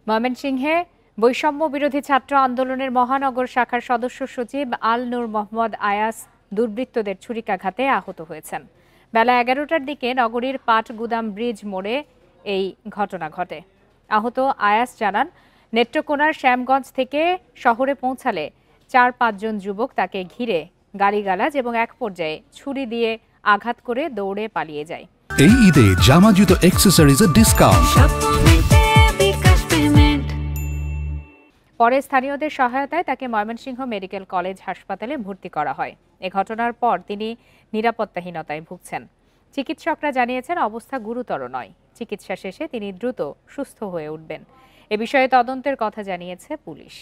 ময়মনসিংহে বৈষম্য বিরোধী ছাত্র আন্দোলনের মহানগর শাখার সদস্য সচিব আল নূর মোহাম্মদ আয়াস দুর্বৃত্তদের ছুরিকাঘাতে আহত হয়েছেন। বেলা 11টার দিকে নগরীর পাটগুদাম ব্রিজ মোড়ে এই ঘটনা ঘটে। আহত আয়াস জানান, নেত্রকোনার শ্যামগঞ্জ থেকে শহরে পৌঁছালে 4-5 জন যুবক তাকে ঘিরে গালিগালাজ এবং এক পর্যায়ে ছুরি দিয়ে আঘাত করে দৌড়ে পালিয়ে যায়। এই ঈদে জামা জুতো অ্যাকসেসরিজের ডিসকাউন্ট। পরে স্থানীয়দের সহায়তায় তাকে ময়মনসিংহ মেডিকেল কলেজ হাসপাতালে ভর্তি করা হয়। এ ঘটনার পর তিনি নিরাপত্তাহীনতায় ভুগছেন। চিকিৎসকরা জানিয়েছেন অবস্থা গুরুতর নয়। চিকিৎসা শেষে তিনি দ্রুত সুস্থ হয়ে উঠবেন। এ বিষয়ে তদন্তের কথা জানিয়েছে পুলিশ।